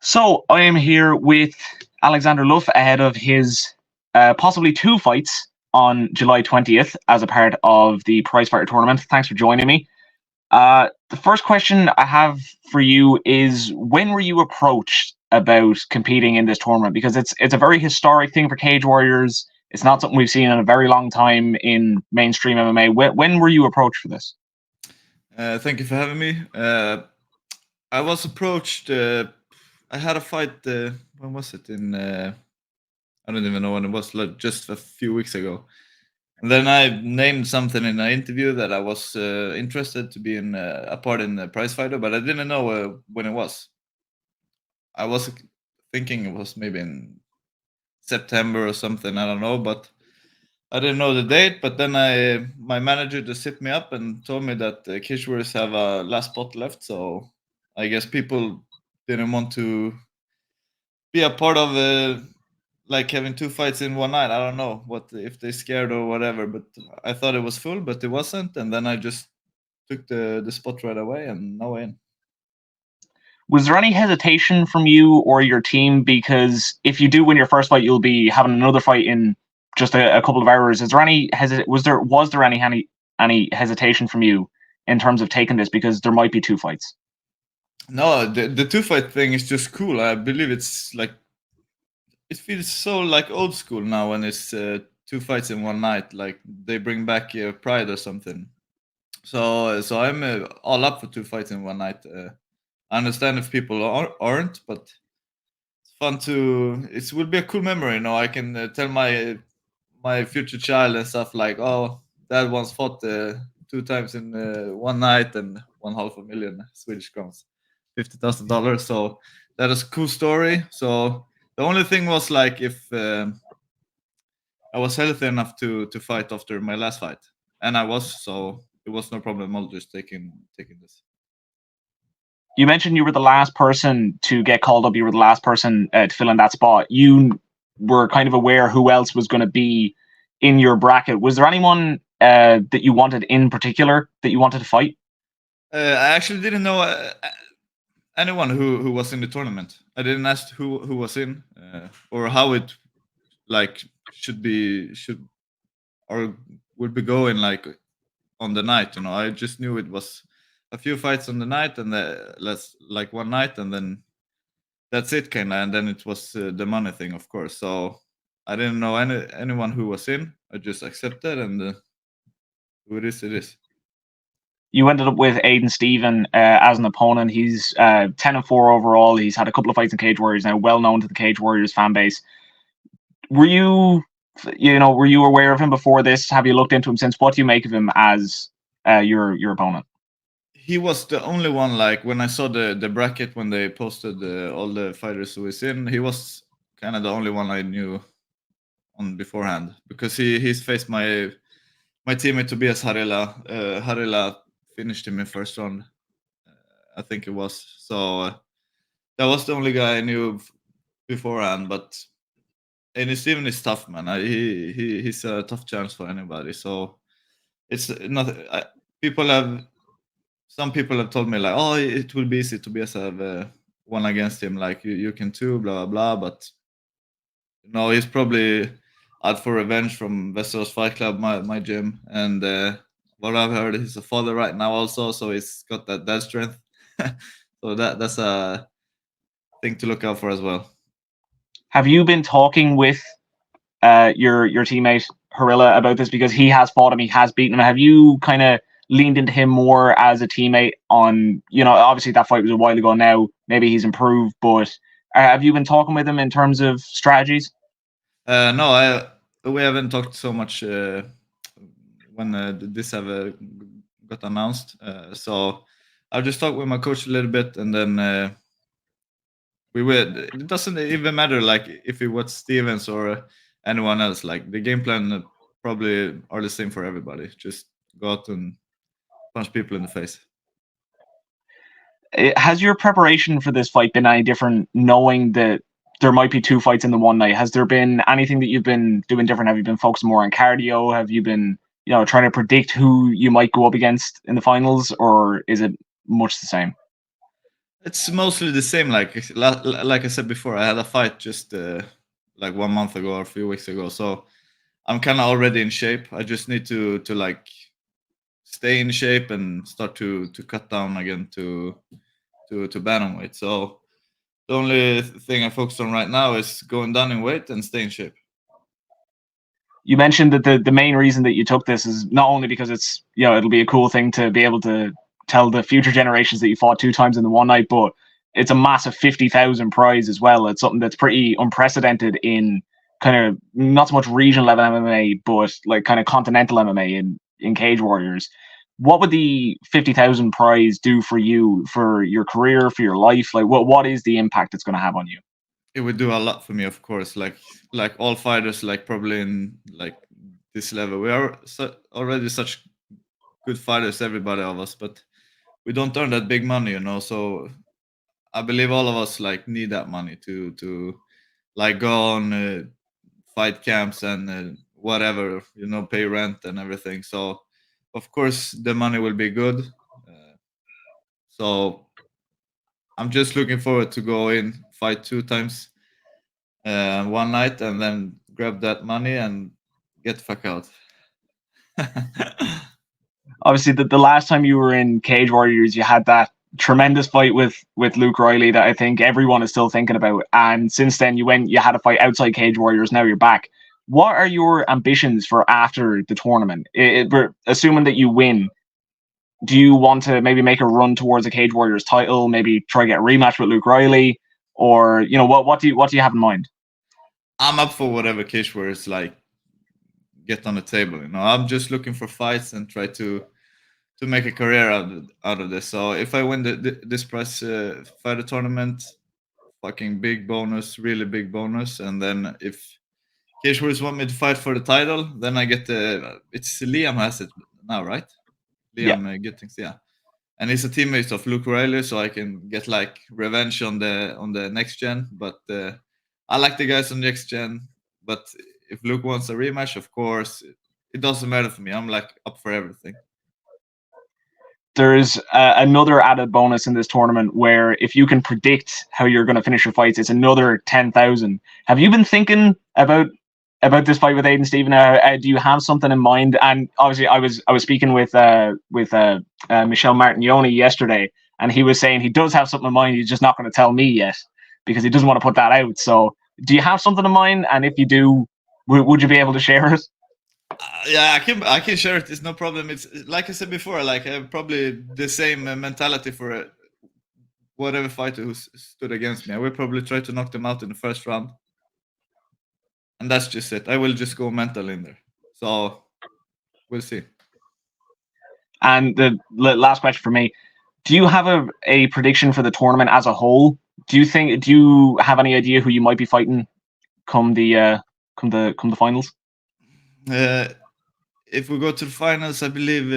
So I am here with Alexander Loof ahead of his possibly two fights on July 20th as a part of the Prizefighter tournament. Thanks for joining me. The first question I have for you is, when were you approached about competing in this tournament? Because it's a very historic thing for Cage Warriors. It's not something we've seen in a very long time in mainstream MMA. When were you approached for this? Thank you for having me. I was approached. I had a fight. When was it? I don't even know when it was. Like just a few weeks ago. And then I named something in an interview that I was interested to be in a part in the Prizefighter, but I didn't know when it was. I was thinking it was maybe in September or something. I don't know, but I didn't know the date. But then my manager just hit me up and told me that Cage Warriors have a last spot left. So I guess people didn't want to be a part of like having two fights in one night. I don't know what if they scared or whatever, but I thought it was full, but it wasn't. And then I just took the spot right away, and now I'm in. Was there any hesitation from you or your team? Because if you do win your first fight, you'll be having another fight in just a couple of hours. Is there any was there any hesitation from you in terms of taking this, because there might be two fights? No, the two fight thing is just cool. I believe it's like it feels so like old school now when it's two fights in one night. Like they bring back pride or something. So I'm all up for two fights in one night. I understand if people aren't, but it's fun to. It will be a cool memory. I can tell my future child and stuff like, oh, dad once fought two times in one night and won $500,000 Swedish crowns, $50,000. So that is a cool story. So the only thing was like if I was healthy enough to fight after my last fight, and I was, so it was no problem. I'll just taking this. You mentioned you were the last person to get called up. You were the last person to fill in that spot. You were kind of aware who else was going to be in your bracket. Was there anyone that you wanted in particular that you wanted to fight? I actually didn't know anyone who was in the tournament. I didn't ask who was in or how it like should or would be going like on the night. I just knew it was a few fights on the night and let's like one night, and then that's it kind of, and then it was the money thing, of course. So I didn't know anyone who was in. I just accepted, and who it is. You ended up with Aiden Stephen as an opponent. He's 10-4 overall. He's had a couple of fights in Cage Warriors now, well known to the Cage Warriors fan base. Were you aware of him before this? Have you looked into him since? What do you make of him as your opponent? He was the only one. Like when I saw the bracket when they posted all the fighters who is in, he was kind of the only one I knew on beforehand, because he's faced my teammate Tobias Harila. Harila finished him in first round, I think it was. So that was the only guy I knew beforehand. But and Steven is tough, man. He's a tough chance for anybody. So it's not. Some people have told me like, oh, it will be easy to be have one against him. Like you can too, blah blah blah. But he's probably out for revenge from Westeros Fight Club, my gym, and what I've heard, he's a father right now also, so he's got that strength. So that's a thing to look out for as well. Have you been talking with your teammate Harila about this, because he has fought him, he has beaten him? Have you kind of leaned into him more as a teammate on, obviously that fight was a while ago now, maybe he's improved, but have you been talking with him in terms of strategies? No, we haven't talked so much when this have got announced. So I'll just talk with my coach a little bit, and then we will. It doesn't even matter like if it was Stevens or anyone else. Like the game plan probably are the same for everybody. Just go out and punch people in the face. Has your preparation for this fight been any different, knowing that there might be two fights in the one night? Has there been anything that you've been doing different? Have you been focusing more on cardio? Have you been, trying to predict who you might go up against in the finals, or is it much the same? It's mostly the same. Like I said before, I had a fight just like 1 month ago or a few weeks ago, so I'm kind of already in shape. I just need to like stay in shape and start to cut down again to bantamweight. So the only thing I focus on right now is going down in weight and stay in shape. You mentioned that the main reason that you took this is not only because it's, you know, it'll be a cool thing to be able to tell the future generations that you fought 2 times in the one night, but it's a massive 50,000 prize as well. It's something that's pretty unprecedented in kind of not so much regional level MMA, but like kind of continental MMA in Cage Warriors. What would the 50,000 prize do for you, for your career, for your life? Like, what is the impact it's going to have on you? It would do a lot for me, of course. Like all fighters, like probably in like this level, we are already such good fighters, everybody of us, but we don't earn that big money, you know. So I believe all of us like need that money to like go on fight camps and whatever, you know, pay rent and everything. So of course the money will be good. So I'm just looking forward to go in, fight 2 times one night, and then grab that money and get the fuck out. Obviously, the last time you were in Cage Warriors, you had that tremendous fight with Luke Riley that I think everyone is still thinking about. And since then, you had a fight outside Cage Warriors. Now you're back. What are your ambitions for after the tournament? Assuming that you win, do you want to maybe make a run towards a Cage Warriors title? Maybe try to get a rematch with Luke Riley, or you know what do you have in mind? I'm up for whatever Cage Warriors like get on the table. You know, I'm just looking for fights and try to make a career out of this. So if I win this prize fighter tournament, fucking big bonus, really big bonus. And then if Cage Warriors want me to fight for the title, then I get it's Liam has it now, right? Yeah. Liam Gittings, yeah. And he's a teammate of Luke Riley, so I can get like revenge on the next gen. But I like the guys on next gen. But if Luke wants a rematch, of course, it doesn't matter for me. I'm like up for everything. There's another added bonus in this tournament where if you can predict how you're going to finish your fights, it's another 10,000. Have you been thinking about this fight with Aiden Stephen? Do you have something in mind? And obviously, I was speaking with Michel Martignoni yesterday, and he was saying he does have something in mind. He's just not going to tell me yet because he doesn't want to put that out. So, do you have something in mind? And if you do, would you be able to share it? Yeah, I can share it. It's no problem. It's like I said before. Like probably the same mentality for whatever fighter who stood against me. I will probably try to knock them out in the first round, and that's just it. I will just go mental in there. So we'll see. And the last question for me: do you have a prediction for the tournament as a whole? Do you have any idea who you might be fighting come the finals? If we go to the finals, I believe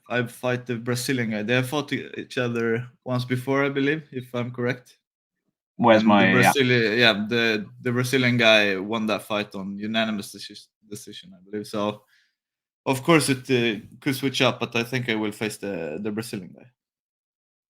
I fight the Brazilian guy. They have fought each other once before, I believe, if I'm correct. Where's And the my Brazilian, yeah, the Brazilian guy won that fight on unanimous decision, I believe. So, of course, it could switch up, but I think I will face the Brazilian guy.